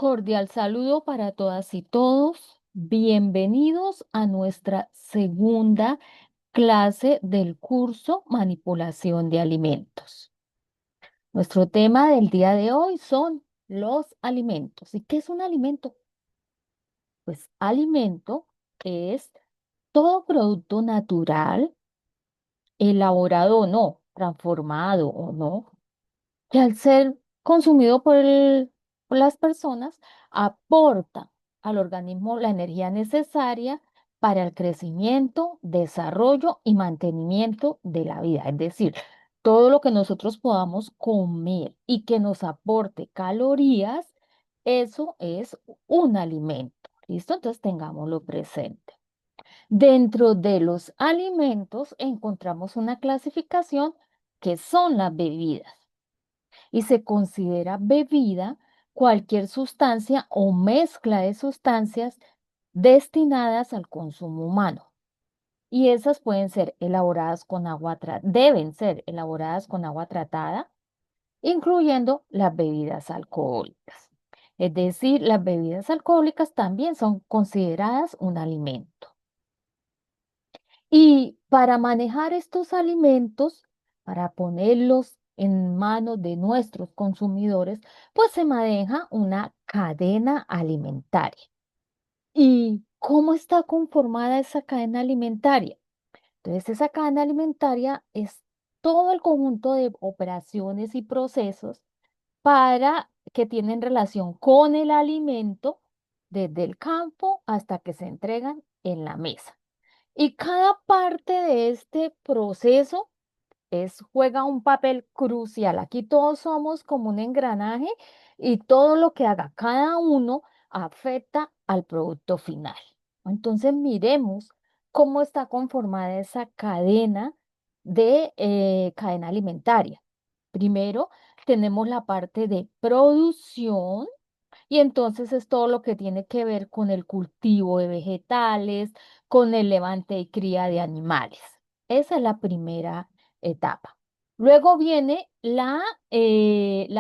Cordial saludo para todas y todos. Bienvenidos a nuestra segunda clase del curso Manipulación de Alimentos. Nuestro tema del día de hoy son los alimentos. ¿Y qué es un alimento? Pues alimento es todo producto natural, elaborado o no, transformado o no, que al ser consumido por las personas aporta al organismo la energía necesaria para el crecimiento, desarrollo y mantenimiento de la vida. Es decir, todo lo que nosotros podamos comer y que nos aporte calorías, eso es un alimento. ¿Listo? Entonces tengámoslo presente. Dentro de los alimentos encontramos una clasificación que son las bebidas y se considera bebida cualquier sustancia o mezcla de sustancias destinadas al consumo humano. Y esas pueden ser elaboradas con deben ser elaboradas con agua tratada, incluyendo las bebidas alcohólicas. Es decir, las bebidas alcohólicas también son consideradas un alimento. Y para manejar estos alimentos, para ponerlos en manos de nuestros consumidores, pues se maneja una cadena alimentaria. ¿Y cómo está conformada esa cadena alimentaria? Entonces, esa cadena alimentaria es todo el conjunto de operaciones y procesos para que tienen relación con el alimento desde el campo hasta que se entregan en la mesa. Y cada parte de este proceso juega un papel crucial. Aquí todos somos como un engranaje y todo lo que haga cada uno afecta al producto final. Entonces miremos cómo está conformada esa cadena alimentaria. Primero tenemos la parte de producción y entonces es todo lo que tiene que ver con el cultivo de vegetales, con el levante y cría de animales. Esa es la primera etapa. Luego viene la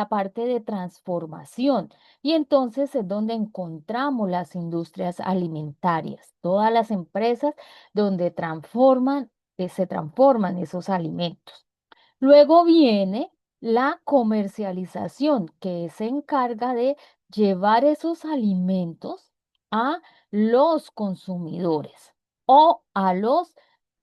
parte de transformación y entonces es donde encontramos las industrias alimentarias, todas las empresas donde se transforman esos alimentos. Luego viene la comercialización, que se encarga de llevar esos alimentos a los consumidores o a los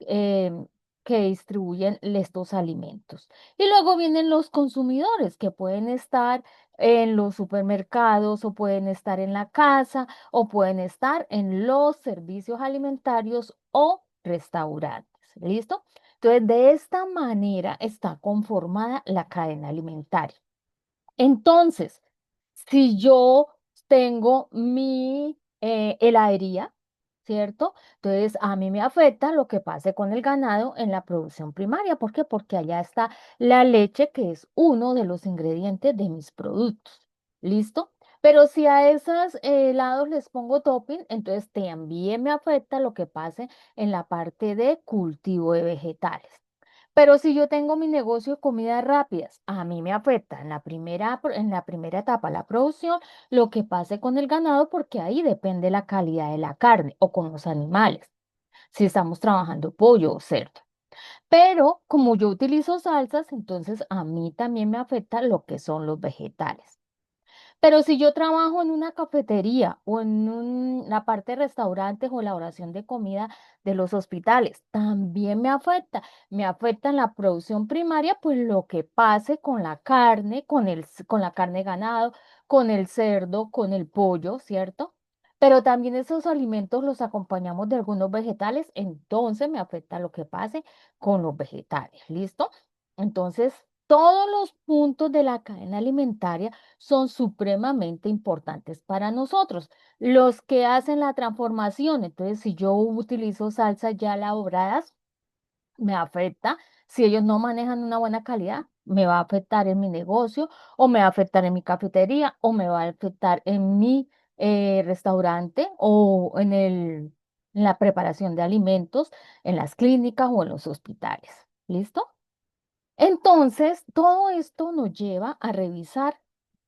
em, que distribuyen estos alimentos. Y luego vienen los consumidores, que pueden estar en los supermercados o pueden estar en la casa o pueden estar en los servicios alimentarios o restaurantes. ¿Listo? Entonces, de esta manera está conformada la cadena alimentaria. Entonces, si yo tengo mi heladería, ¿cierto? Entonces, a mí me afecta lo que pase con el ganado en la producción primaria. ¿Por qué? Porque allá está la leche, que es uno de los ingredientes de mis productos. ¿Listo? Pero si a esos helados les pongo topping, entonces también me afecta lo que pase en la parte de cultivo de vegetales. Pero si yo tengo mi negocio de comidas rápidas, a mí me afecta en la primera etapa la producción, lo que pase con el ganado, porque ahí depende la calidad de la carne o con los animales, si estamos trabajando pollo o cerdo. Pero como yo utilizo salsas, entonces a mí también me afecta lo que son los vegetales. Pero si yo trabajo en una cafetería o en la parte de restaurantes o elaboración de comida de los hospitales, también me afecta. Me afecta en la producción primaria, pues lo que pase con la carne, con la carne de ganado, con el cerdo, con el pollo, ¿cierto? Pero también esos alimentos los acompañamos de algunos vegetales, entonces me afecta lo que pase con los vegetales, ¿listo? Entonces, todos los puntos de la cadena alimentaria son supremamente importantes para nosotros. Los que hacen la transformación, entonces si yo utilizo salsas ya elaboradas, me afecta. Si ellos no manejan una buena calidad, me va a afectar en mi negocio o me va a afectar en mi cafetería o me va a afectar en mi restaurante o en la preparación de alimentos en las clínicas o en los hospitales. ¿Listo? Entonces, todo esto nos lleva a revisar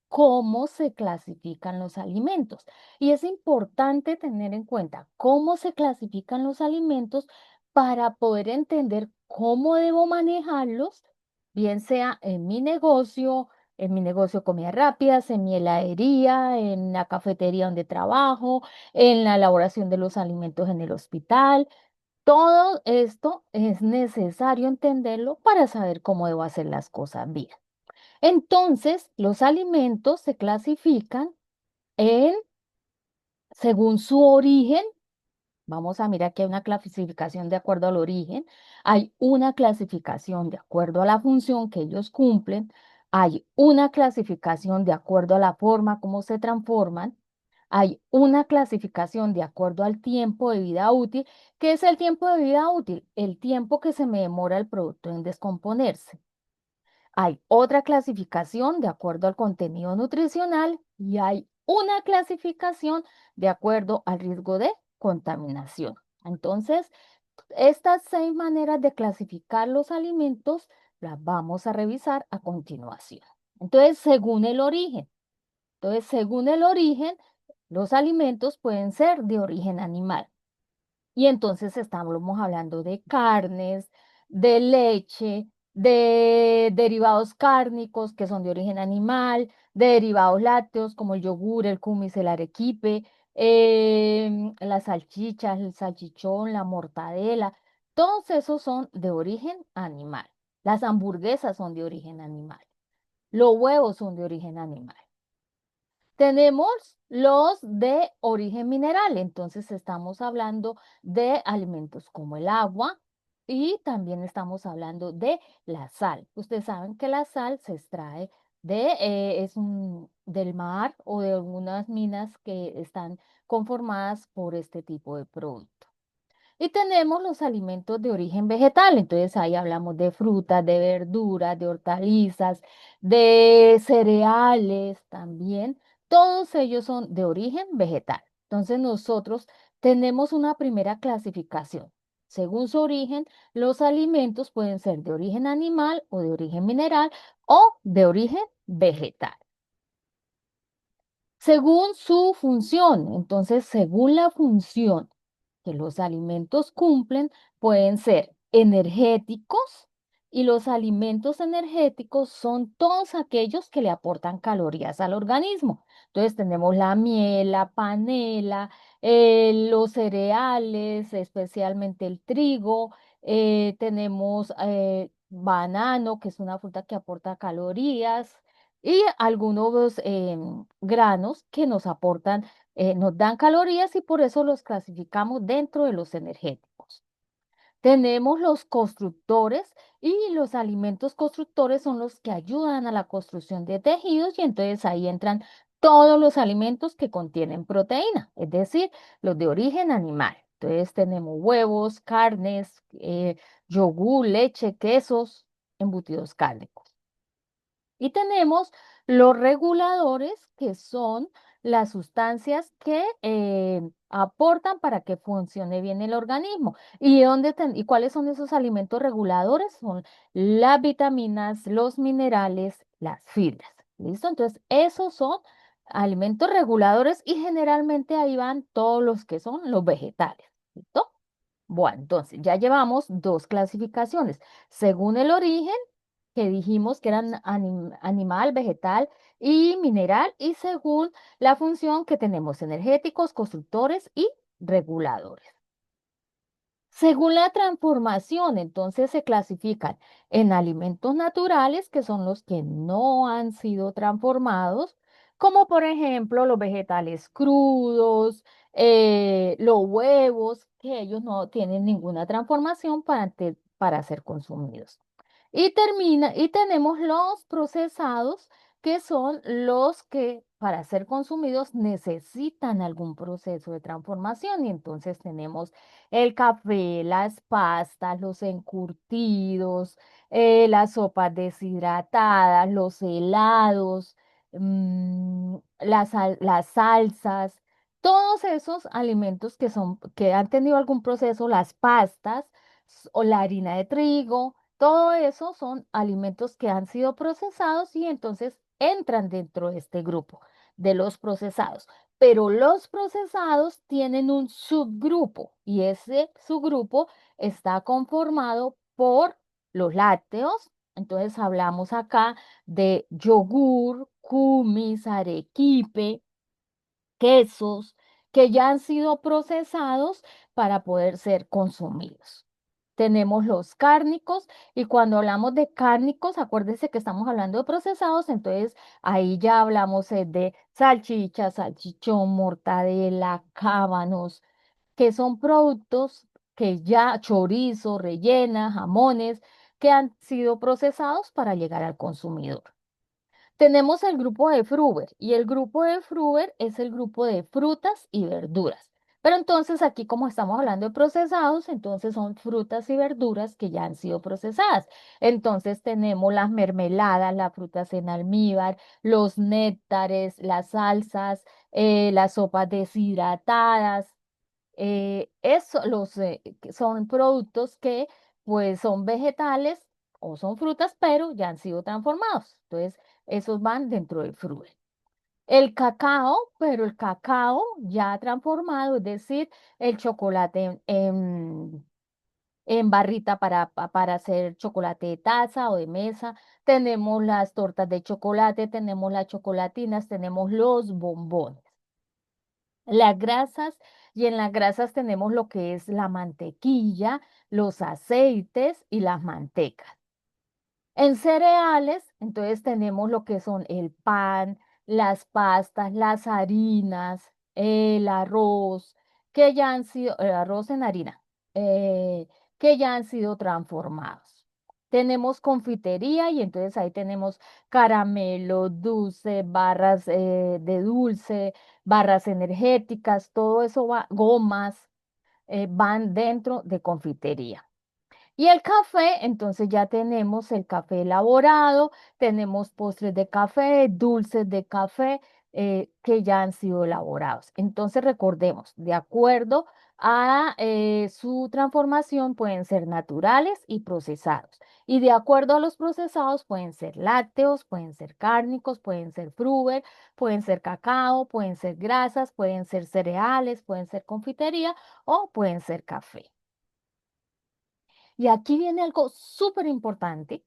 cómo se clasifican los alimentos. Y es importante tener en cuenta cómo se clasifican los alimentos para poder entender cómo debo manejarlos, bien sea en mi negocio de comidas rápidas, en mi heladería, en la cafetería donde trabajo, en la elaboración de los alimentos en el hospital. Todo esto es necesario entenderlo para saber cómo debo hacer las cosas bien. Entonces, los alimentos se clasifican en, según su origen. Vamos a mirar que hay una clasificación de acuerdo al origen, hay una clasificación de acuerdo a la función que ellos cumplen, hay una clasificación de acuerdo a la forma como se transforman, hay una clasificación de acuerdo al tiempo de vida útil. ¿Qué es el tiempo de vida útil? El tiempo que se me demora el producto en descomponerse. Hay otra clasificación de acuerdo al contenido nutricional y hay una clasificación de acuerdo al riesgo de contaminación. Entonces, estas 6 maneras de clasificar los alimentos las vamos a revisar a continuación. Entonces, según el origen, los alimentos pueden ser de origen animal. Y entonces estamos hablando de carnes, de leche, de derivados cárnicos que son de origen animal, de derivados lácteos como el yogur, el kumis, el arequipe, las salchichas, el salchichón, la mortadela. Todos esos son de origen animal. Las hamburguesas son de origen animal. Los huevos son de origen animal. Tenemos los de origen mineral, entonces estamos hablando de alimentos como el agua y también estamos hablando de la sal. Ustedes saben que la sal se extrae del mar o de algunas minas que están conformadas por este tipo de producto. Y tenemos los alimentos de origen vegetal, entonces ahí hablamos de frutas, de verduras, de hortalizas, de cereales también. Todos ellos son de origen vegetal. Entonces nosotros tenemos una primera clasificación. Según su origen, los alimentos pueden ser de origen animal o de origen mineral o de origen vegetal. Según su función, entonces, según la función que los alimentos cumplen, pueden ser energéticos y los alimentos energéticos son todos aquellos que le aportan calorías al organismo. Entonces, tenemos la miel, la panela, los cereales, especialmente el trigo, tenemos banano, que es una fruta que aporta calorías y algunos granos que nos aportan, nos dan calorías y por eso los clasificamos dentro de los energéticos. Tenemos los constructores y los alimentos constructores son los que ayudan a la construcción de tejidos y entonces ahí entran todos los alimentos que contienen proteína, es decir, los de origen animal. Entonces tenemos huevos, carnes, yogur, leche, quesos, embutidos cárnicos. Y tenemos los reguladores, que son las sustancias que aportan para que funcione bien el organismo. ¿Y cuáles son esos alimentos reguladores? Son las vitaminas, los minerales, las fibras. ¿Listo? Entonces, esos son alimentos reguladores y generalmente ahí van todos los que son los vegetales. ¿Listo? Bueno, entonces ya llevamos 2 clasificaciones. Según el origen que dijimos que eran animal, vegetal y mineral, y según la función que tenemos energéticos, constructores y reguladores. Según la transformación, entonces se clasifican en alimentos naturales, que son los que no han sido transformados, como por ejemplo los vegetales crudos, los huevos, que ellos no tienen ninguna transformación para ser consumidos. Y tenemos los procesados, que son los que para ser consumidos necesitan algún proceso de transformación. Y entonces tenemos el café, las pastas, los encurtidos, las sopas deshidratadas, los helados, las salsas, todos esos alimentos que han tenido algún proceso, las pastas o la harina de trigo. Todo eso son alimentos que han sido procesados y entonces entran dentro de este grupo de los procesados. Pero los procesados tienen un subgrupo y ese subgrupo está conformado por los lácteos. Entonces hablamos acá de yogur, kumis, arequipe, quesos que ya han sido procesados para poder ser consumidos. Tenemos los cárnicos y cuando hablamos de cárnicos, acuérdense que estamos hablando de procesados, entonces ahí ya hablamos de salchicha, salchichón, mortadela, cábanos, que son productos que ya chorizo, rellena, jamones, que han sido procesados para llegar al consumidor. Tenemos el grupo de Fruver y el grupo de Fruver es el grupo de frutas y verduras. Pero entonces aquí como estamos hablando de procesados, entonces son frutas y verduras que ya han sido procesadas. Entonces tenemos las mermeladas, las frutas en almíbar, los néctares, las salsas, las sopas deshidratadas. Que son productos que pues son vegetales o son frutas, pero ya han sido transformados. Entonces, esos van dentro del frugal. El cacao, pero el cacao ya transformado, es decir, el chocolate en barrita para hacer chocolate de taza o de mesa. Tenemos las tortas de chocolate, tenemos las chocolatinas, tenemos los bombones. Las grasas, y en las grasas tenemos lo que es la mantequilla, los aceites y las mantecas. En cereales, entonces tenemos lo que son el pan, las pastas, las harinas, el arroz, que ya han sido, el arroz en harina, eh, que ya han sido transformados. Tenemos confitería y entonces ahí tenemos caramelo, dulce, barras de dulce, barras energéticas, todo eso va, gomas, van dentro de confitería. Y el café, entonces ya tenemos el café elaborado, tenemos postres de café, dulces de café que ya han sido elaborados. Entonces recordemos, de acuerdo a su transformación pueden ser naturales y procesados. Y de acuerdo a los procesados pueden ser lácteos, pueden ser cárnicos, pueden ser fruver, pueden ser cacao, pueden ser grasas, pueden ser cereales, pueden ser confitería o pueden ser café. Y aquí viene algo súper importante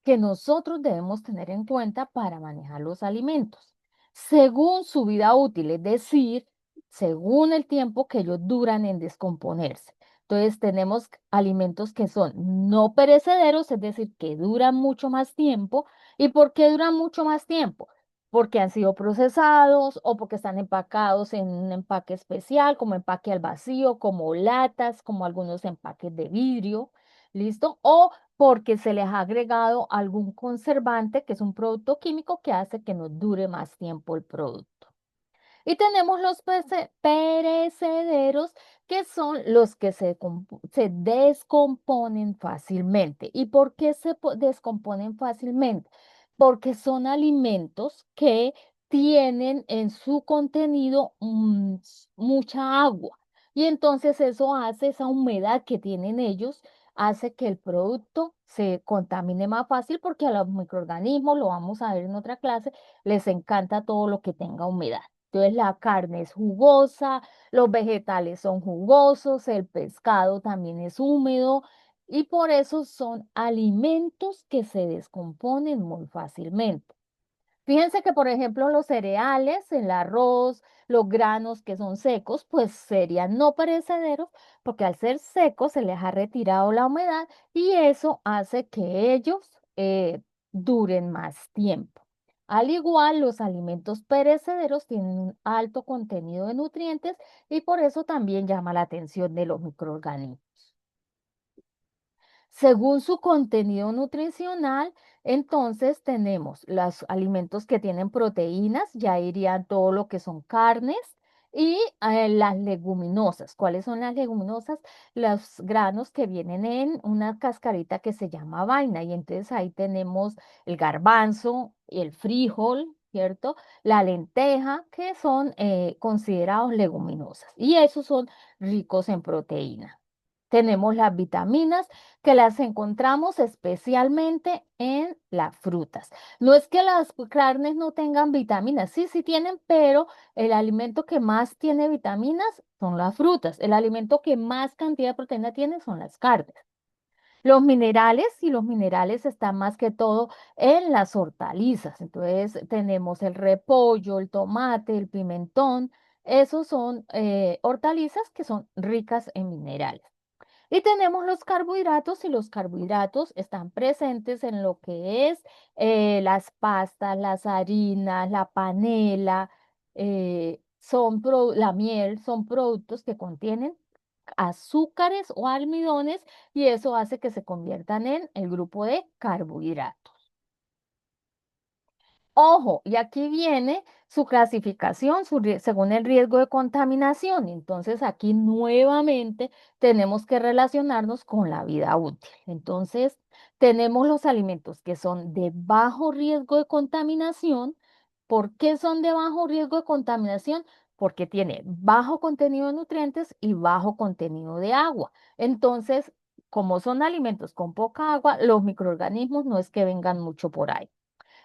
que nosotros debemos tener en cuenta para manejar los alimentos. Según su vida útil, es decir, según el tiempo que ellos duran en descomponerse. Entonces tenemos alimentos que son no perecederos, es decir, que duran mucho más tiempo. ¿Y por qué duran mucho más tiempo? Porque han sido procesados o porque están empacados en un empaque especial, como empaque al vacío, como latas, como algunos empaques de vidrio. ¿Listo? O porque se les ha agregado algún conservante, que es un producto químico que hace que nos dure más tiempo el producto. Y tenemos los perecederos, que son los que se descomponen fácilmente. ¿Y por qué descomponen fácilmente? Porque son alimentos que tienen en su contenido mucha agua. Y entonces eso hace, esa humedad que tienen ellos, hace que el producto se contamine más fácil porque a los microorganismos, lo vamos a ver en otra clase, les encanta todo lo que tenga humedad. Entonces la carne es jugosa, los vegetales son jugosos, el pescado también es húmedo y por eso son alimentos que se descomponen muy fácilmente. Fíjense que, por ejemplo, los cereales, el arroz, los granos que son secos, pues serían no perecederos porque al ser secos se les ha retirado la humedad y eso hace que ellos duren más tiempo. Al igual, los alimentos perecederos tienen un alto contenido de nutrientes y por eso también llama la atención de los microorganismos. Según su contenido nutricional, entonces tenemos los alimentos que tienen proteínas, ya irían todo lo que son carnes y las leguminosas. ¿Cuáles son las leguminosas? Los granos que vienen en una cascarita que se llama vaina y entonces ahí tenemos el garbanzo, el frijol, ¿cierto? La lenteja, que son considerados leguminosas y esos son ricos en proteína. Tenemos las vitaminas que las encontramos especialmente en las frutas. No es que las carnes no tengan vitaminas, sí, sí tienen, pero el alimento que más tiene vitaminas son las frutas. El alimento que más cantidad de proteína tiene son las carnes. Los minerales están más que todo en las hortalizas. Entonces tenemos el repollo, el tomate, el pimentón. Esos son hortalizas que son ricas en minerales. Y tenemos los carbohidratos y los carbohidratos están presentes en lo que es las pastas, las harinas, la panela, la miel, son productos que contienen azúcares o almidones y eso hace que se conviertan en el grupo de carbohidratos. Ojo, y aquí viene su clasificación según el riesgo de contaminación. Entonces, aquí nuevamente tenemos que relacionarnos con la vida útil. Entonces, tenemos los alimentos que son de bajo riesgo de contaminación. ¿Por qué son de bajo riesgo de contaminación? Porque tiene bajo contenido de nutrientes y bajo contenido de agua. Entonces, como son alimentos con poca agua, los microorganismos no es que vengan mucho por ahí.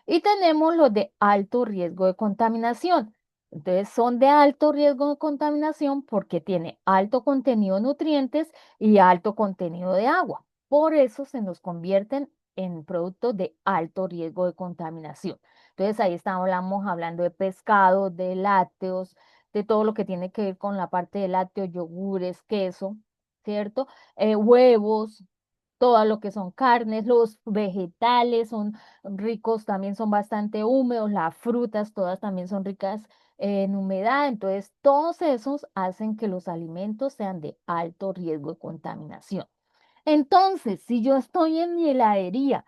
Y tenemos los de alto riesgo de contaminación. Entonces son de alto riesgo de contaminación porque tiene alto contenido de nutrientes y alto contenido de agua. Por eso se nos convierten en productos de alto riesgo de contaminación. Entonces ahí estamos hablando de pescado, de lácteos, de todo lo que tiene que ver con la parte de lácteos, yogures, queso, ¿cierto? Huevos, todo lo que son carnes, los vegetales son ricos, también son bastante húmedos, las frutas todas también son ricas en humedad, entonces todos esos hacen que los alimentos sean de alto riesgo de contaminación. Entonces, si yo estoy en mi heladería,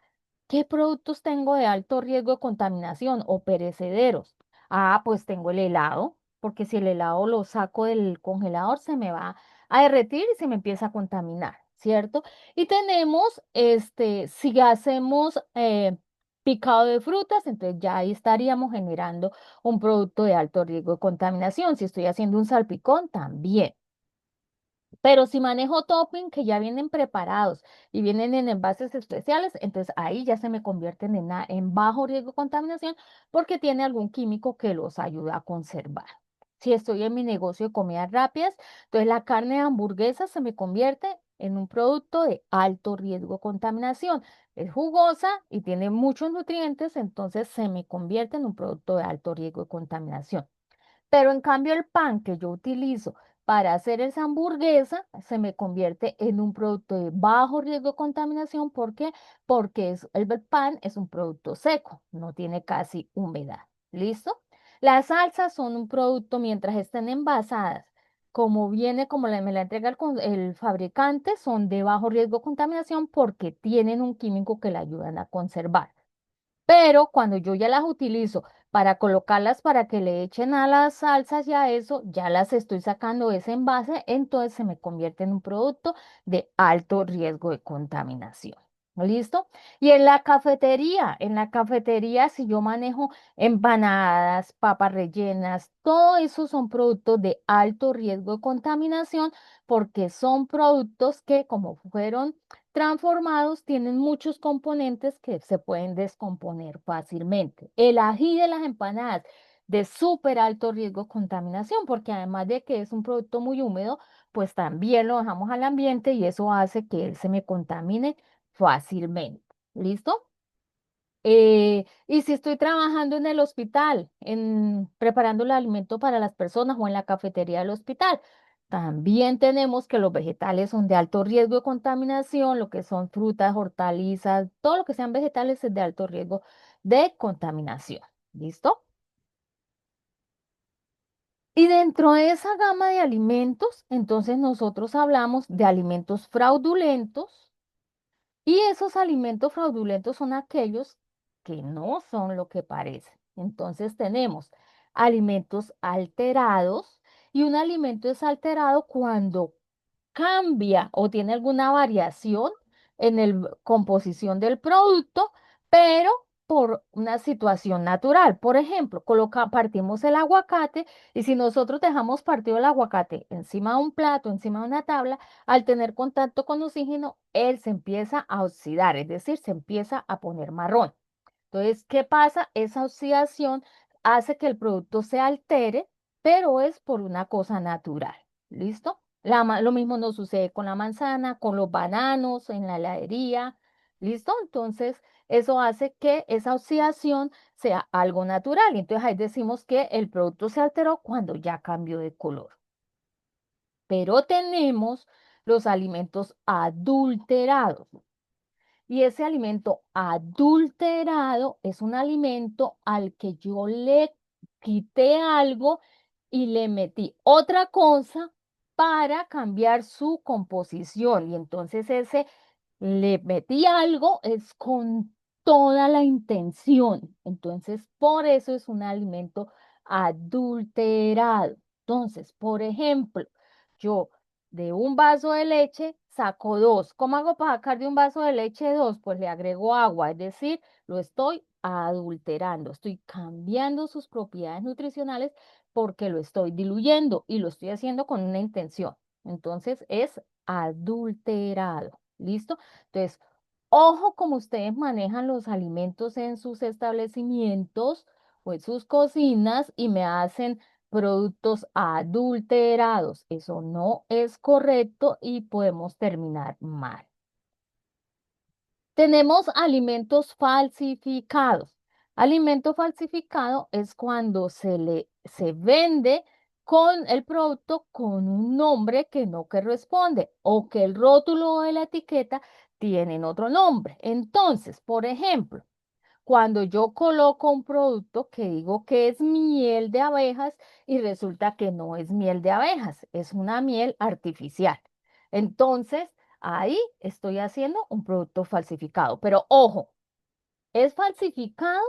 ¿qué productos tengo de alto riesgo de contaminación o perecederos? Ah, pues tengo el helado, porque si el helado lo saco del congelador, se me va a derretir y se me empieza a contaminar, ¿cierto? Y tenemos, si hacemos picado de frutas, entonces ya ahí estaríamos generando un producto de alto riesgo de contaminación. Si estoy haciendo un salpicón, también. Pero si manejo topping que ya vienen preparados y vienen en envases especiales, entonces ahí ya se me convierten en bajo riesgo de contaminación porque tiene algún químico que los ayuda a conservar. Si estoy en mi negocio de comidas rápidas, entonces la carne de hamburguesa se me convierte en un producto de alto riesgo de contaminación. Es jugosa y tiene muchos nutrientes, entonces se me convierte en un producto de alto riesgo de contaminación. Pero en cambio el pan que yo utilizo para hacer esa hamburguesa se me convierte en un producto de bajo riesgo de contaminación. ¿Por qué? Porque el pan es un producto seco, no tiene casi humedad. ¿Listo? Las salsas son un producto mientras estén envasadas. Como viene, me la entrega el fabricante, son de bajo riesgo de contaminación porque tienen un químico que la ayudan a conservar. Pero cuando yo ya las utilizo para colocarlas para que le echen a las salsas y a eso, ya las estoy sacando de ese envase, entonces se me convierte en un producto de alto riesgo de contaminación. ¿Listo? Y en la cafetería, si yo manejo empanadas, papas rellenas, todo eso son productos de alto riesgo de contaminación porque son productos que como fueron transformados tienen muchos componentes que se pueden descomponer fácilmente. El ají de las empanadas de súper alto riesgo de contaminación, porque además de que es un producto muy húmedo, pues también lo dejamos al ambiente y eso hace que él se me contamine fácilmente. ¿Listo? Y si estoy trabajando en el hospital, preparando el alimento para las personas o en la cafetería del hospital, también tenemos que los vegetales son de alto riesgo de contaminación, lo que son frutas, hortalizas, todo lo que sean vegetales es de alto riesgo de contaminación. ¿Listo? Y dentro de esa gama de alimentos, entonces nosotros hablamos de alimentos fraudulentos. Y esos alimentos fraudulentos son aquellos que no son lo que parecen. Entonces tenemos alimentos alterados y un alimento es alterado cuando cambia o tiene alguna variación en la composición del producto, pero por una situación natural. Por ejemplo, partimos el aguacate y si nosotros dejamos partido el aguacate encima de un plato, encima de una tabla, al tener contacto con oxígeno, él se empieza a oxidar, es decir, se empieza a poner marrón. Entonces, ¿qué pasa? Esa oxidación hace que el producto se altere, pero es por una cosa natural. ¿Listo? Lo mismo nos sucede con la manzana, con los bananos en la heladería. ¿Listo? Entonces, eso hace que esa oxidación sea algo natural. Y entonces ahí decimos que el producto se alteró cuando ya cambió de color. Pero tenemos los alimentos adulterados. Y ese alimento adulterado es un alimento al que yo le quité algo y le metí otra cosa para cambiar su composición. Y entonces ese le metí algo es con toda la intención. Entonces, por eso es un alimento adulterado. Entonces, por ejemplo, yo de un vaso de leche saco dos. ¿Cómo hago para sacar de un vaso de leche dos? Pues le agrego agua, es decir, lo estoy adulterando, estoy cambiando sus propiedades nutricionales porque lo estoy diluyendo y lo estoy haciendo con una intención. Entonces es adulterado. ¿Listo? Entonces, ojo como ustedes manejan los alimentos en sus establecimientos o en sus cocinas y me hacen productos adulterados. Eso no es correcto y podemos terminar mal. Tenemos alimentos falsificados. Alimento falsificado es cuando se vende con el producto con un nombre que no corresponde o que el rótulo de la etiqueta tienen otro nombre. Entonces, por ejemplo, cuando yo coloco un producto que digo que es miel de abejas y resulta que no es miel de abejas, es una miel artificial. Entonces, ahí estoy haciendo un producto falsificado. Pero ojo, es falsificado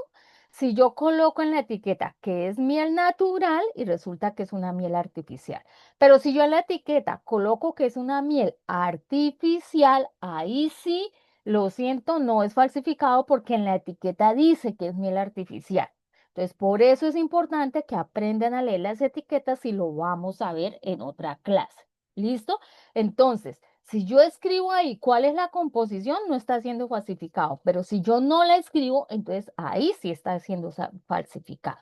si yo coloco en la etiqueta que es miel natural y resulta que es una miel artificial. Pero si yo en la etiqueta coloco que es una miel artificial, ahí sí, lo siento, no es falsificado porque en la etiqueta dice que es miel artificial. Entonces, por eso es importante que aprendan a leer las etiquetas y lo vamos a ver en otra clase. ¿Listo? Entonces, si yo escribo ahí cuál es la composición, no está siendo falsificado, pero si yo no la escribo, entonces ahí sí está siendo falsificado.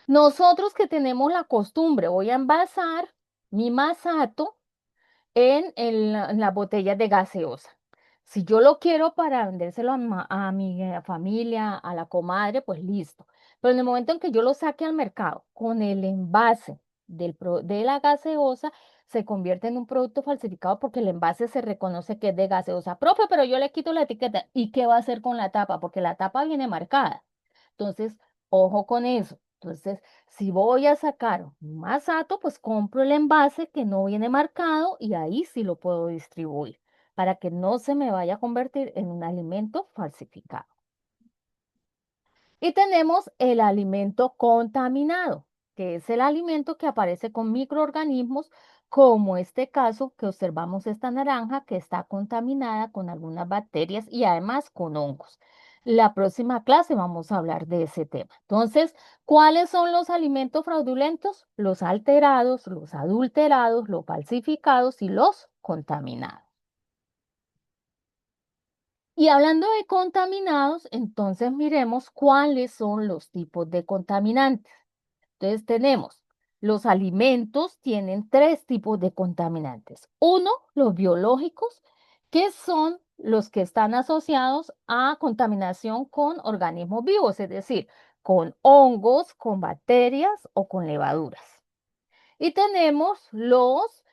Nosotros que tenemos la costumbre, voy a envasar mi masato en las botellas de gaseosa. Si yo lo quiero para vendérselo a mi familia, a la comadre, pues listo. Pero en el momento en que yo lo saque al mercado con el envase de la gaseosa, se convierte en un producto falsificado porque el envase se reconoce que es de gaseosa. Profe, pero yo le quito la etiqueta. ¿Y qué va a hacer con la tapa? Porque la tapa viene marcada. Entonces, ojo con eso. Entonces, si voy a sacar más alto, pues compro el envase que no viene marcado y ahí sí lo puedo distribuir para que no se me vaya a convertir en un alimento falsificado. Y tenemos el alimento contaminado, que es el alimento que aparece con microorganismos, como este caso que observamos esta naranja que está contaminada con algunas bacterias y además con hongos. La próxima clase vamos a hablar de ese tema. Entonces, ¿cuáles son los alimentos fraudulentos? Los alterados, los adulterados, los falsificados y los contaminados. Y hablando de contaminados, entonces miremos cuáles son los tipos de contaminantes. Entonces tenemos, los alimentos tienen tres tipos de contaminantes. Uno, los biológicos, que son los que están asociados a contaminación con organismos vivos, es decir, con hongos, con bacterias o con levaduras. Y tenemos los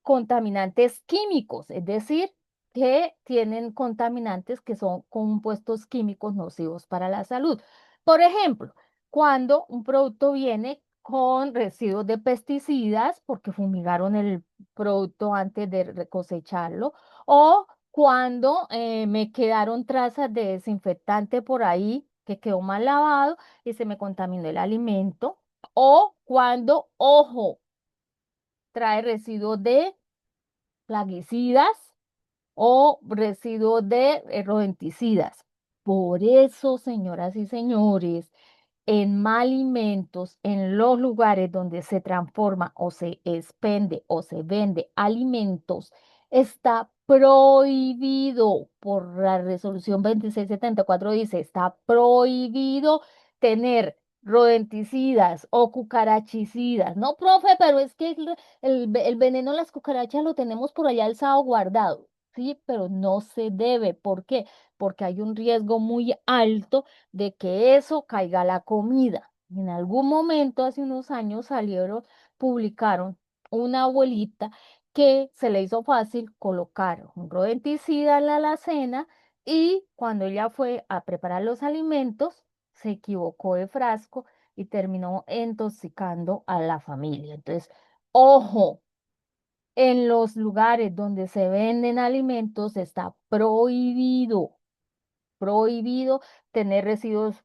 contaminantes químicos, es decir, que tienen contaminantes que son compuestos químicos nocivos para la salud. Por ejemplo, cuando un producto viene con residuos de pesticidas porque fumigaron el producto antes de cosecharlo, o cuando me quedaron trazas de desinfectante por ahí que quedó mal lavado y se me contaminó el alimento, o cuando, ojo, trae residuos de plaguicidas o residuos de rodenticidas. Por eso, señoras y señores, en alimentos, en los lugares donde se transforma o se expende o se vende alimentos, está prohibido por la resolución 2674, dice, está prohibido tener rodenticidas o cucarachicidas. No, profe, pero es que el veneno de las cucarachas lo tenemos por allá alzado guardado. Sí, pero no se debe. ¿Por qué? Porque hay un riesgo muy alto de que eso caiga a la comida. En algún momento, hace unos años, publicaron una abuelita que se le hizo fácil colocar un rodenticida en la alacena y cuando ella fue a preparar los alimentos, se equivocó de frasco y terminó intoxicando a la familia. Entonces, ojo, en los lugares donde se venden alimentos está prohibido tener residuos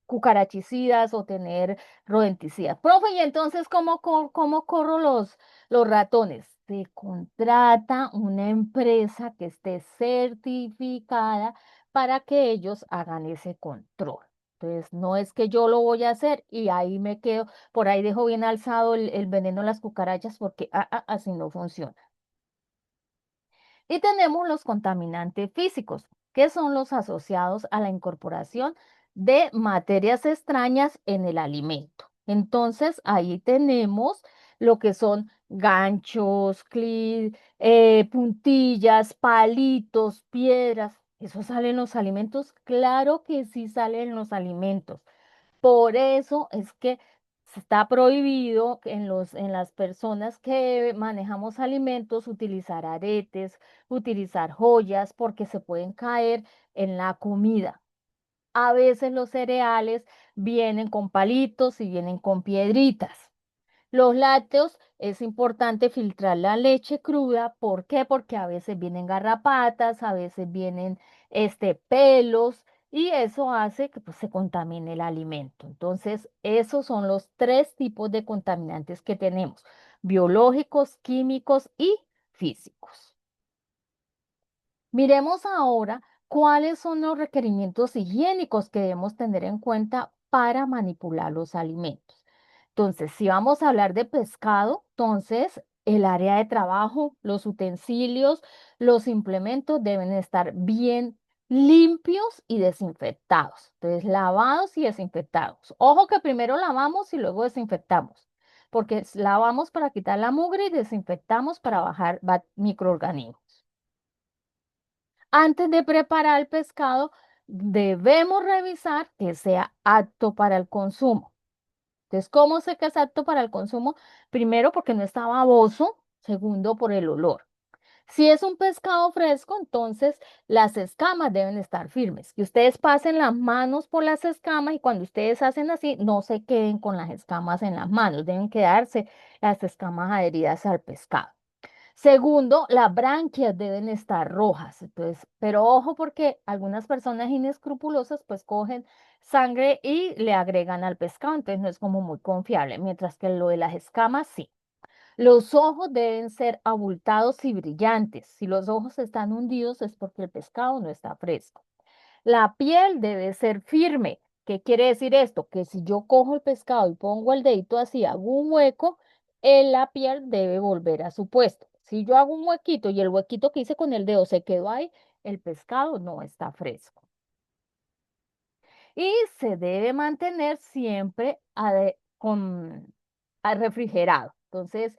cucarachicidas o tener rodenticidas. Profe, y entonces, ¿cómo corro los ratones? Se contrata una empresa que esté certificada para que ellos hagan ese control. Entonces, no es que yo lo voy a hacer y ahí me quedo, por ahí dejo bien alzado el veneno de las cucarachas porque así no funciona. Y tenemos los contaminantes físicos, que son los asociados a la incorporación de materias extrañas en el alimento. Entonces, ahí tenemos lo que son ganchos, puntillas, palitos, piedras. ¿Eso sale en los alimentos? Claro que sí sale en los alimentos. Por eso es que está prohibido en las personas que manejamos alimentos utilizar aretes, utilizar joyas, porque se pueden caer en la comida. A veces los cereales vienen con palitos y vienen con piedritas. Los lácteos es importante filtrar la leche cruda. ¿Por qué? Porque a veces vienen garrapatas, a veces vienen pelos y eso hace que pues, se contamine el alimento. Entonces, esos son los tres tipos de contaminantes que tenemos: biológicos, químicos y físicos. Miremos ahora cuáles son los requerimientos higiénicos que debemos tener en cuenta para manipular los alimentos. Entonces, si vamos a hablar de pescado, entonces el área de trabajo, los utensilios, los implementos deben estar bien limpios y desinfectados. Entonces, lavados y desinfectados. Ojo que primero lavamos y luego desinfectamos, porque lavamos para quitar la mugre y desinfectamos para bajar microorganismos. Antes de preparar el pescado, debemos revisar que sea apto para el consumo. Entonces, ¿cómo sé que es apto para el consumo? Primero, porque no está baboso. Segundo, por el olor. Si es un pescado fresco, entonces las escamas deben estar firmes. Que ustedes pasen las manos por las escamas y cuando ustedes hacen así, no se queden con las escamas en las manos. Deben quedarse las escamas adheridas al pescado. Segundo, las branquias deben estar rojas. Entonces, pero ojo porque algunas personas inescrupulosas pues cogen sangre y le agregan al pescado, entonces no es como muy confiable, mientras que lo de las escamas sí. Los ojos deben ser abultados y brillantes. Si los ojos están hundidos es porque el pescado no está fresco. La piel debe ser firme. ¿Qué quiere decir esto? Que si yo cojo el pescado y pongo el dedito así, hago un hueco, la piel debe volver a su puesto. Si yo hago un huequito y el huequito que hice con el dedo se quedó ahí, el pescado no está fresco y se debe mantener siempre refrigerado. Entonces,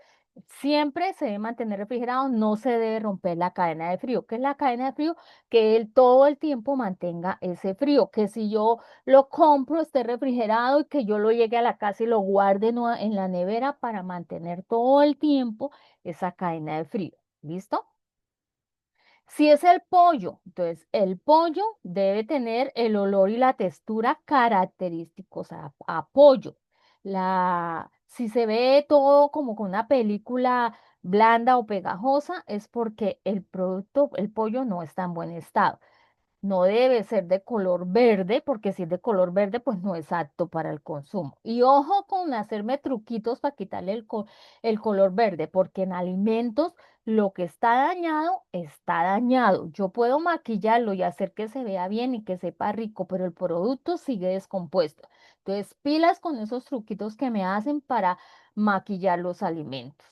siempre se debe mantener refrigerado, no se debe romper la cadena de frío. ¿Qué es la cadena de frío? Que él todo el tiempo mantenga ese frío, que si yo lo compro esté refrigerado y que yo lo llegue a la casa y lo guarde en la nevera para mantener todo el tiempo esa cadena de frío. ¿Listo? Si es el pollo, entonces el pollo debe tener el olor y la textura característicos a pollo. Si se ve todo como con una película blanda o pegajosa, es porque el producto, el pollo no está en buen estado. No debe ser de color verde, porque si es de color verde, pues no es apto para el consumo. Y ojo con hacerme truquitos para quitarle el color verde, porque en alimentos lo que está dañado, está dañado. Yo puedo maquillarlo y hacer que se vea bien y que sepa rico, pero el producto sigue descompuesto. Entonces, pilas con esos truquitos que me hacen para maquillar los alimentos.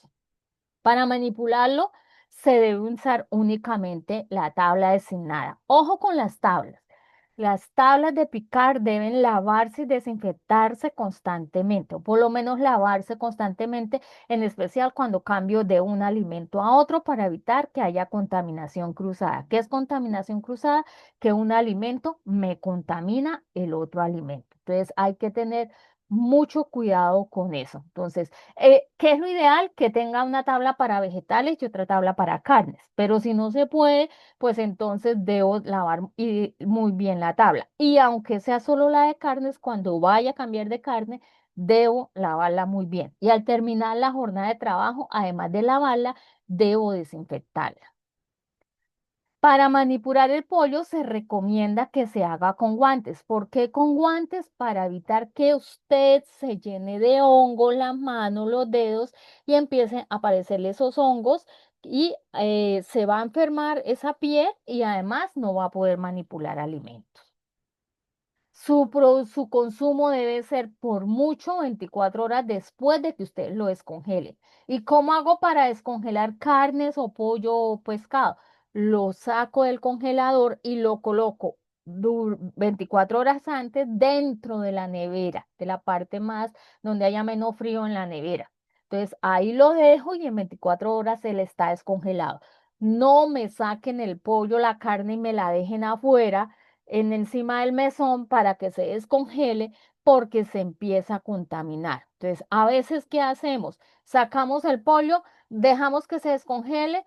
Para manipularlo, se debe usar únicamente la tabla designada. Ojo con las tablas. Las tablas de picar deben lavarse y desinfectarse constantemente, o por lo menos lavarse constantemente, en especial cuando cambio de un alimento a otro para evitar que haya contaminación cruzada. ¿Qué es contaminación cruzada? Que un alimento me contamina el otro alimento. Entonces hay que tener mucho cuidado con eso. Entonces, ¿qué es lo ideal? Que tenga una tabla para vegetales y otra tabla para carnes. Pero si no se puede, pues entonces debo lavar muy bien la tabla. Y aunque sea solo la de carnes, cuando vaya a cambiar de carne, debo lavarla muy bien. Y al terminar la jornada de trabajo, además de lavarla, debo desinfectarla. Para manipular el pollo se recomienda que se haga con guantes. ¿Por qué con guantes? Para evitar que usted se llene de hongo las manos, los dedos y empiecen a aparecerle esos hongos y se va a enfermar esa piel y además no va a poder manipular alimentos. Su consumo debe ser por mucho 24 horas después de que usted lo descongele. ¿Y cómo hago para descongelar carnes o pollo o pescado? Lo saco del congelador y lo coloco 24 horas antes dentro de la nevera, de la parte más donde haya menos frío en la nevera. Entonces ahí lo dejo y en 24 horas se le está descongelado. No me saquen el pollo, la carne y me la dejen afuera en encima del mesón para que se descongele porque se empieza a contaminar. Entonces, a veces, ¿qué hacemos? Sacamos el pollo, dejamos que se descongele,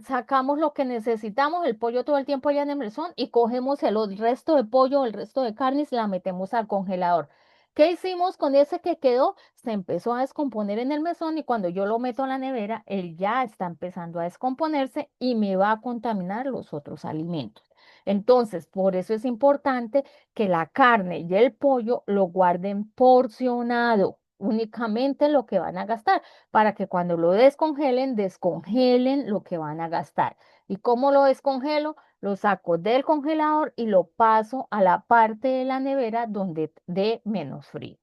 sacamos lo que necesitamos, el pollo todo el tiempo allá en el mesón y cogemos el resto de pollo, el resto de carne y se la metemos al congelador. ¿Qué hicimos con ese que quedó? Se empezó a descomponer en el mesón y cuando yo lo meto a la nevera, él ya está empezando a descomponerse y me va a contaminar los otros alimentos. Entonces, por eso es importante que la carne y el pollo lo guarden porcionado, únicamente lo que van a gastar, para que cuando lo descongelen, descongelen lo que van a gastar. ¿Y cómo lo descongelo? Lo saco del congelador y lo paso a la parte de la nevera donde dé menos frío.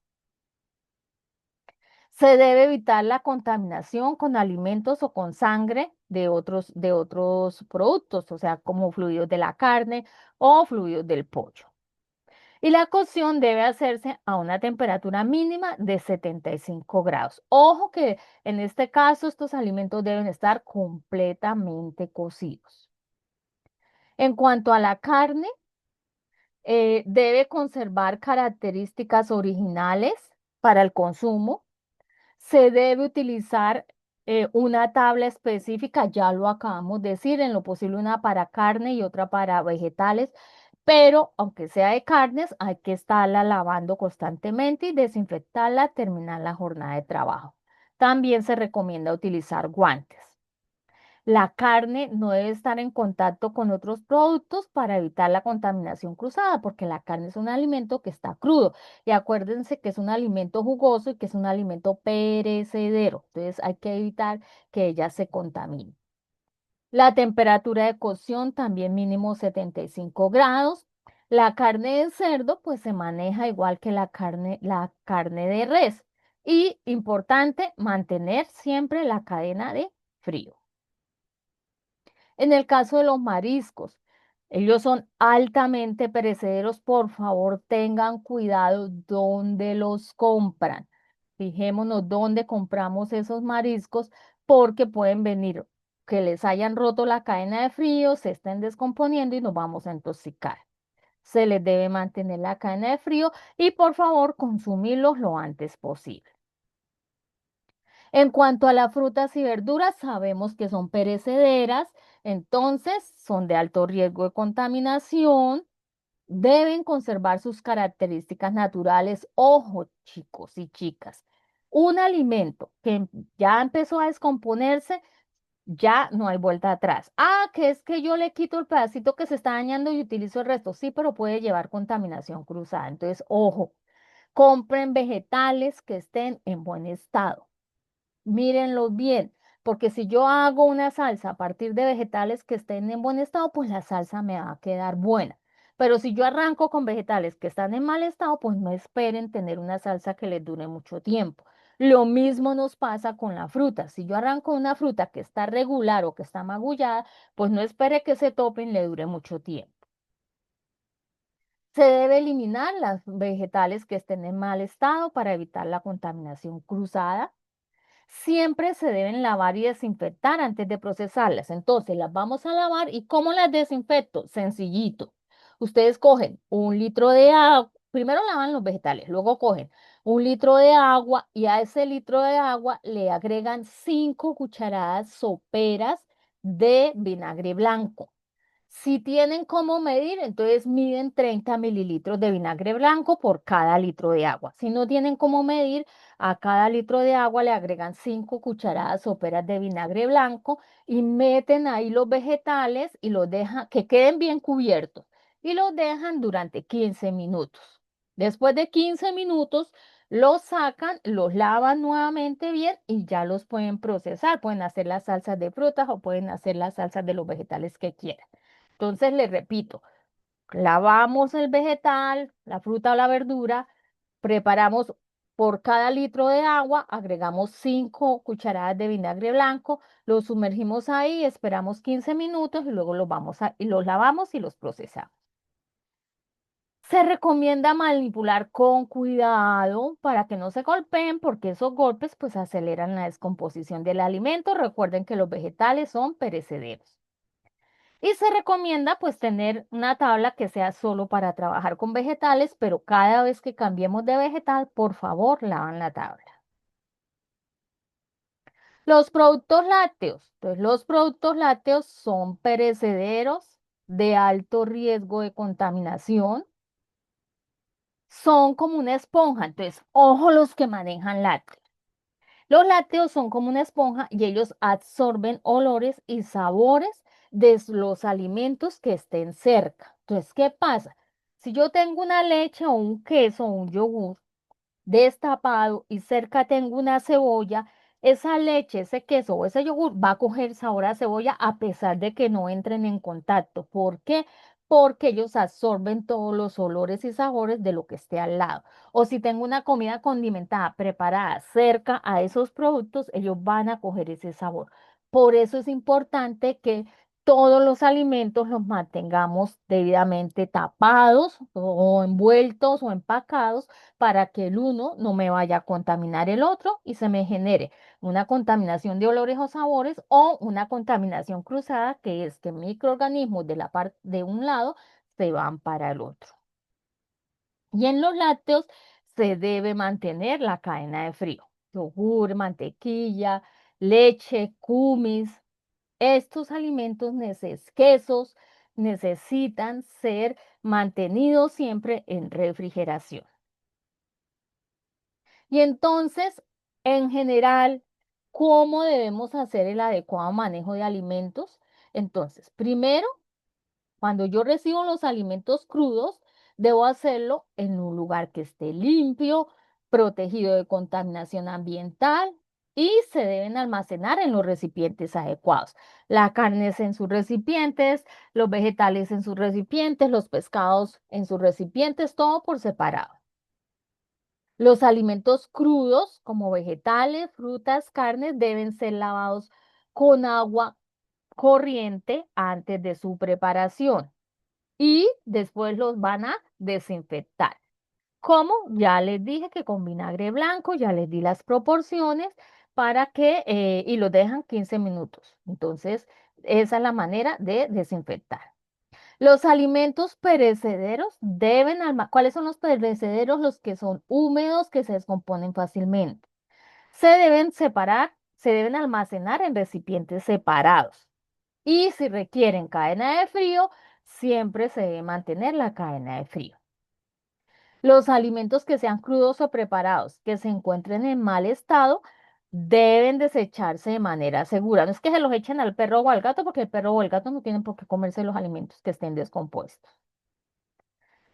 Se debe evitar la contaminación con alimentos o con sangre de otros productos, o sea, como fluidos de la carne o fluidos del pollo. Y la cocción debe hacerse a una temperatura mínima de 75 grados. Ojo que en este caso estos alimentos deben estar completamente cocidos. En cuanto a la carne, debe conservar características originales para el consumo. Se debe utilizar una tabla específica, ya lo acabamos de decir, en lo posible una para carne y otra para vegetales, pero aunque sea de carnes, hay que estarla lavando constantemente y desinfectarla al terminar la jornada de trabajo. También se recomienda utilizar guantes. La carne no debe estar en contacto con otros productos para evitar la contaminación cruzada, porque la carne es un alimento que está crudo. Y acuérdense que es un alimento jugoso y que es un alimento perecedero. Entonces hay que evitar que ella se contamine. La temperatura de cocción también mínimo 75 grados. La carne de cerdo pues se maneja igual que la carne de res. Y importante, mantener siempre la cadena de frío. En el caso de los mariscos, ellos son altamente perecederos. Por favor, tengan cuidado dónde los compran. Fijémonos dónde compramos esos mariscos porque pueden venir que les hayan roto la cadena de frío, se estén descomponiendo y nos vamos a intoxicar. Se les debe mantener la cadena de frío y por favor consumirlos lo antes posible. En cuanto a las frutas y verduras, sabemos que son perecederas, entonces son de alto riesgo de contaminación, deben conservar sus características naturales. Ojo, chicos y chicas, un alimento que ya empezó a descomponerse ya no hay vuelta atrás. Ah, que es que yo le quito el pedacito que se está dañando y utilizo el resto. Sí, pero puede llevar contaminación cruzada. Entonces, ojo, compren vegetales que estén en buen estado. Mírenlos bien, porque si yo hago una salsa a partir de vegetales que estén en buen estado, pues la salsa me va a quedar buena. Pero si yo arranco con vegetales que están en mal estado, pues no esperen tener una salsa que les dure mucho tiempo. Lo mismo nos pasa con la fruta. Si yo arranco una fruta que está regular o que está magullada, pues no espere que ese topping le dure mucho tiempo. Se debe eliminar las vegetales que estén en mal estado para evitar la contaminación cruzada. Siempre se deben lavar y desinfectar antes de procesarlas. Entonces las vamos a lavar y ¿cómo las desinfecto? Sencillito. Ustedes cogen 1 litro de agua, primero lavan los vegetales, luego cogen 1 litro de agua y a ese litro de agua le agregan 5 cucharadas soperas de vinagre blanco. Si tienen cómo medir, entonces miden 30 mililitros de vinagre blanco por cada litro de agua. Si no tienen cómo medir, a cada litro de agua le agregan 5 cucharadas soperas de vinagre blanco y meten ahí los vegetales y los dejan que queden bien cubiertos y los dejan durante 15 minutos. Después de 15 minutos, los sacan, los lavan nuevamente bien y ya los pueden procesar. Pueden hacer las salsas de frutas o pueden hacer las salsas de los vegetales que quieran. Entonces, les repito, lavamos el vegetal, la fruta o la verdura, preparamos por cada litro de agua, agregamos 5 cucharadas de vinagre blanco, los sumergimos ahí, esperamos 15 minutos y luego y los lavamos y los procesamos. Se recomienda manipular con cuidado para que no se golpeen porque esos golpes pues aceleran la descomposición del alimento. Recuerden que los vegetales son perecederos. Y se recomienda pues tener una tabla que sea solo para trabajar con vegetales, pero cada vez que cambiemos de vegetal, por favor, lavan la tabla. Los productos lácteos. Entonces, los productos lácteos son perecederos de alto riesgo de contaminación. Son como una esponja. Entonces, ojo los que manejan lácteos. Los lácteos son como una esponja y ellos absorben olores y sabores de los alimentos que estén cerca. Entonces, ¿qué pasa? Si yo tengo una leche o un queso o un yogur destapado y cerca tengo una cebolla, esa leche, ese queso o ese yogur va a coger sabor a cebolla a pesar de que no entren en contacto. ¿Por qué? Porque ellos absorben todos los olores y sabores de lo que esté al lado. O si tengo una comida condimentada preparada cerca a esos productos, ellos van a coger ese sabor. Por eso es importante que todos los alimentos los mantengamos debidamente tapados o envueltos o empacados para que el uno no me vaya a contaminar el otro y se me genere una contaminación de olores o sabores o una contaminación cruzada, que es que microorganismos de la parte de un lado se van para el otro. Y en los lácteos se debe mantener la cadena de frío. Yogur, mantequilla, leche, kumis. Estos alimentos, quesos, necesitan ser mantenidos siempre en refrigeración. Y entonces, en general, ¿cómo debemos hacer el adecuado manejo de alimentos? Entonces, primero, cuando yo recibo los alimentos crudos, debo hacerlo en un lugar que esté limpio, protegido de contaminación ambiental y se deben almacenar en los recipientes adecuados. La carne es en sus recipientes, los vegetales en sus recipientes, los pescados en sus recipientes, todo por separado. Los alimentos crudos, como vegetales, frutas, carnes, deben ser lavados con agua corriente antes de su preparación y después los van a desinfectar. Como ya les dije que con vinagre blanco, ya les di las proporciones para y los dejan 15 minutos. Entonces, esa es la manera de desinfectar. Los alimentos perecederos ¿cuáles son los perecederos? Los que son húmedos, que se descomponen fácilmente. Se deben separar, se deben almacenar en recipientes separados. Y si requieren cadena de frío, siempre se debe mantener la cadena de frío. Los alimentos que sean crudos o preparados, que se encuentren en mal estado, deben desecharse de manera segura. No es que se los echen al perro o al gato, porque el perro o el gato no tienen por qué comerse los alimentos que estén descompuestos.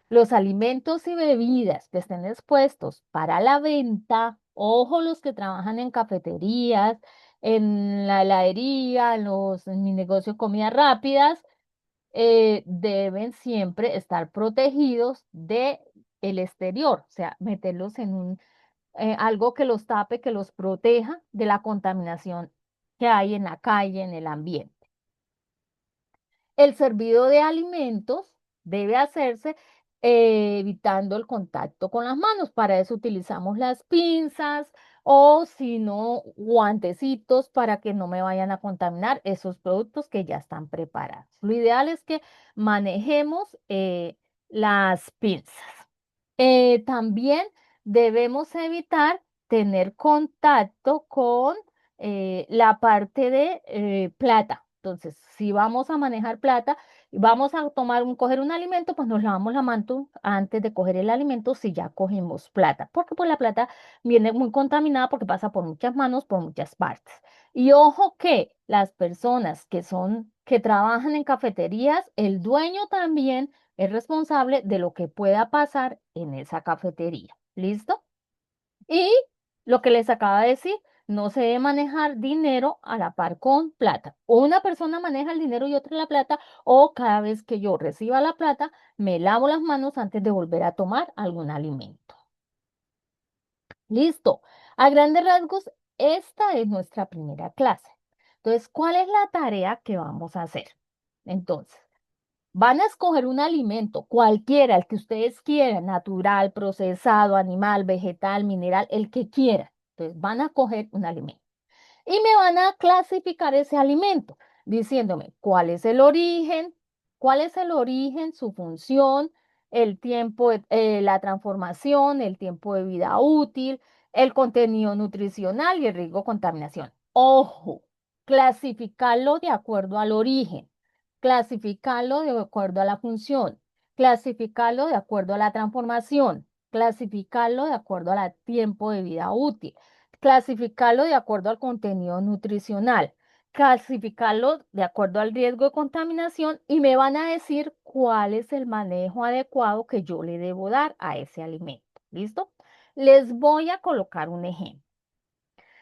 Los alimentos y bebidas que estén expuestos para la venta, ojo los que trabajan en cafeterías, en la heladería, en mi negocio de comidas rápidas, deben siempre estar protegidos de el exterior, o sea, meterlos en algo que los tape, que los proteja de la contaminación que hay en la calle, en el ambiente. El servido de alimentos debe hacerse evitando el contacto con las manos. Para eso utilizamos las pinzas o si no, guantecitos para que no me vayan a contaminar esos productos que ya están preparados. Lo ideal es que manejemos las pinzas. También debemos evitar tener contacto con la parte de plata. Entonces, si vamos a manejar plata, vamos a coger un alimento, pues nos lavamos la mano antes de coger el alimento si ya cogimos plata, porque pues la plata viene muy contaminada porque pasa por muchas manos, por muchas partes. Y ojo que las personas que trabajan en cafeterías, el dueño también es responsable de lo que pueda pasar en esa cafetería. ¿Listo? Y lo que les acaba de decir, no se debe manejar dinero a la par con plata. Una persona maneja el dinero y otra la plata, o cada vez que yo reciba la plata, me lavo las manos antes de volver a tomar algún alimento. Listo. A grandes rasgos, esta es nuestra primera clase. Entonces, ¿cuál es la tarea que vamos a hacer? Entonces, van a escoger un alimento, cualquiera, el que ustedes quieran, natural, procesado, animal, vegetal, mineral, el que quieran. Entonces van a coger un alimento y me van a clasificar ese alimento diciéndome cuál es el origen, su función, el tiempo, la transformación, el tiempo de vida útil, el contenido nutricional y el riesgo de contaminación. Ojo, clasificarlo de acuerdo al origen, clasificarlo de acuerdo a la función, clasificarlo de acuerdo a la transformación, clasificarlo de acuerdo al tiempo de vida útil, clasificarlo de acuerdo al contenido nutricional, clasificarlo de acuerdo al riesgo de contaminación y me van a decir cuál es el manejo adecuado que yo le debo dar a ese alimento. ¿Listo? Les voy a colocar un ejemplo.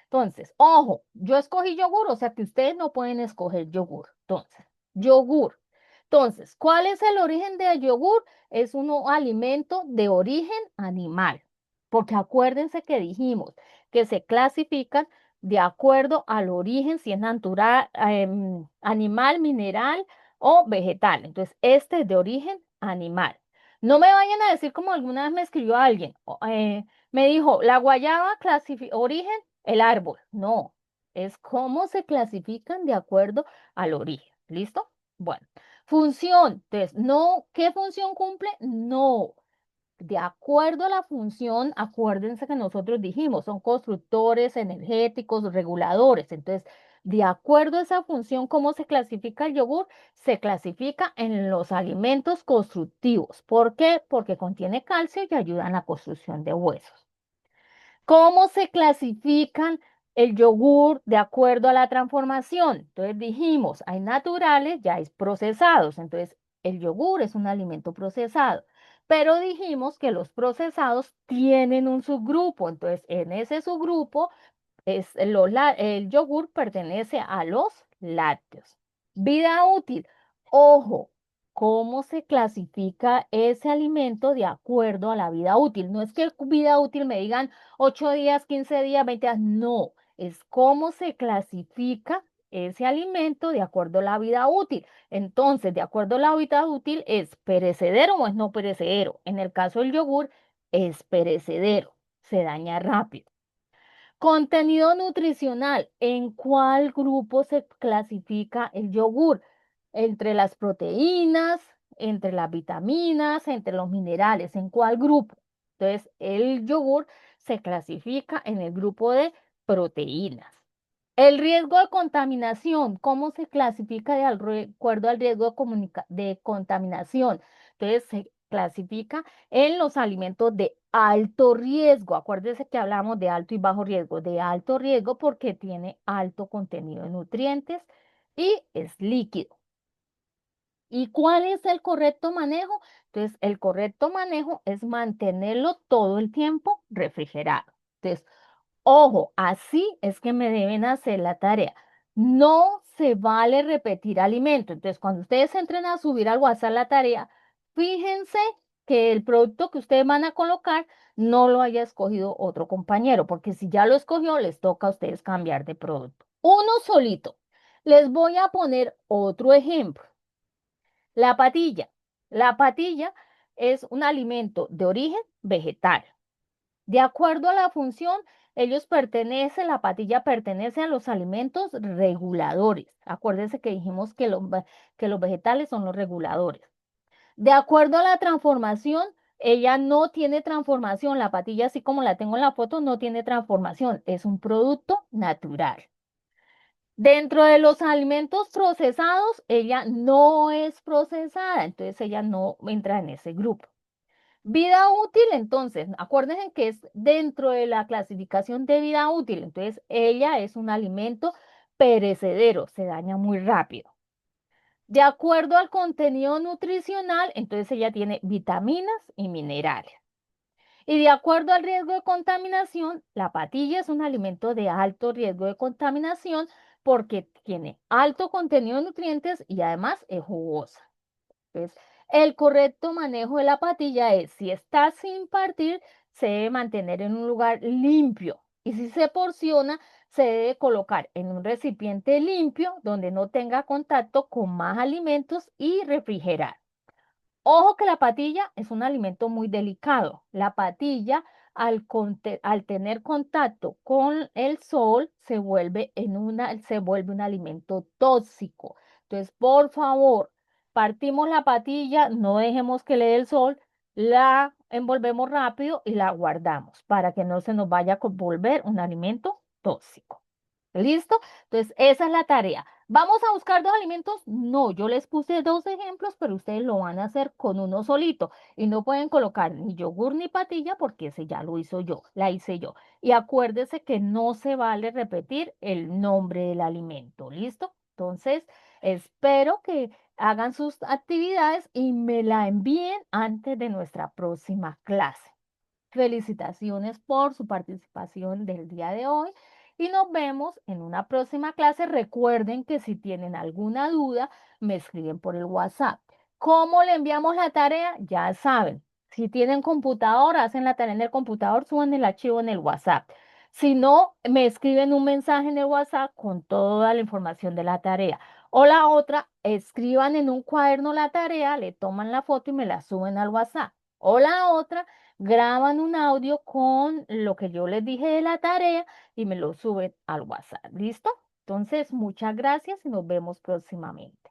Entonces, ojo, yo escogí yogur, o sea que ustedes no pueden escoger yogur. Entonces, yogur. Entonces, ¿cuál es el origen del yogur? Es un alimento de origen animal, porque acuérdense que dijimos que se clasifican de acuerdo al origen, si es natural, animal, mineral o vegetal. Entonces, este es de origen animal. No me vayan a decir como alguna vez me escribió alguien, me dijo, la guayaba clasifica origen el árbol. No, es cómo se clasifican de acuerdo al origen. ¿Listo? Bueno, función. Entonces, no, ¿qué función cumple? No. De acuerdo a la función, acuérdense que nosotros dijimos, son constructores energéticos, reguladores. Entonces, de acuerdo a esa función, ¿cómo se clasifica el yogur? Se clasifica en los alimentos constructivos. ¿Por qué? Porque contiene calcio y ayuda en la construcción de huesos. ¿Cómo se clasifican el yogur de acuerdo a la transformación? Entonces dijimos, hay naturales, ya hay procesados. Entonces, el yogur es un alimento procesado. Pero dijimos que los procesados tienen un subgrupo. Entonces, en ese subgrupo el yogur pertenece a los lácteos. Vida útil. Ojo, ¿cómo se clasifica ese alimento de acuerdo a la vida útil? No es que vida útil me digan 8 días, 15 días, 20 días. No, es cómo se clasifica ese alimento de acuerdo a la vida útil. Entonces, de acuerdo a la vida útil, ¿es perecedero o es no perecedero? En el caso del yogur, es perecedero, se daña rápido. Contenido nutricional. ¿En cuál grupo se clasifica el yogur? Entre las proteínas, entre las vitaminas, entre los minerales. ¿En cuál grupo? Entonces, el yogur se clasifica en el grupo de proteínas. El riesgo de contaminación, ¿cómo se clasifica de acuerdo al riesgo de contaminación? Entonces, clasifica en los alimentos de alto riesgo. Acuérdese que hablamos de alto y bajo riesgo. De alto riesgo porque tiene alto contenido de nutrientes y es líquido. ¿Y cuál es el correcto manejo? Entonces, el correcto manejo es mantenerlo todo el tiempo refrigerado. Entonces, ojo, así es que me deben hacer la tarea. No se vale repetir alimento. Entonces, cuando ustedes entren a subir al WhatsApp la tarea, fíjense que el producto que ustedes van a colocar no lo haya escogido otro compañero, porque si ya lo escogió, les toca a ustedes cambiar de producto. Uno solito. Les voy a poner otro ejemplo. La patilla. La patilla es un alimento de origen vegetal. De acuerdo a la función, la patilla pertenece a los alimentos reguladores. Acuérdense que dijimos que los vegetales son los reguladores. De acuerdo a la transformación, ella no tiene transformación. La patilla, así como la tengo en la foto, no tiene transformación. Es un producto natural. Dentro de los alimentos procesados, ella no es procesada, entonces ella no entra en ese grupo. Vida útil, entonces, acuérdense que es dentro de la clasificación de vida útil, entonces ella es un alimento perecedero, se daña muy rápido. De acuerdo al contenido nutricional, entonces ella tiene vitaminas y minerales. Y de acuerdo al riesgo de contaminación, la patilla es un alimento de alto riesgo de contaminación porque tiene alto contenido de nutrientes y además es jugosa. Entonces, el correcto manejo de la patilla es, si está sin partir, se debe mantener en un lugar limpio. Y si se porciona, se debe colocar en un recipiente limpio donde no tenga contacto con más alimentos y refrigerar. Ojo que la patilla es un alimento muy delicado. La patilla, al tener contacto con el sol, se vuelve un alimento tóxico. Entonces, por favor, partimos la patilla, no dejemos que le dé el sol, la envolvemos rápido y la guardamos para que no se nos vaya a volver un alimento tóxico. ¿Listo? Entonces, esa es la tarea. ¿Vamos a buscar dos alimentos? No, yo les puse dos ejemplos, pero ustedes lo van a hacer con uno solito. Y no pueden colocar ni yogur ni patilla porque ese ya lo hizo yo, la hice yo. Y acuérdese que no se vale repetir el nombre del alimento. ¿Listo? Entonces, espero que hagan sus actividades y me la envíen antes de nuestra próxima clase. Felicitaciones por su participación del día de hoy y nos vemos en una próxima clase. Recuerden que si tienen alguna duda, me escriben por el WhatsApp. ¿Cómo le enviamos la tarea? Ya saben. Si tienen computador, hacen la tarea en el computador, suben el archivo en el WhatsApp. Si no, me escriben un mensaje en el WhatsApp con toda la información de la tarea. O la otra, escriban en un cuaderno la tarea, le toman la foto y me la suben al WhatsApp. O la otra, graban un audio con lo que yo les dije de la tarea y me lo suben al WhatsApp. ¿Listo? Entonces, muchas gracias y nos vemos próximamente.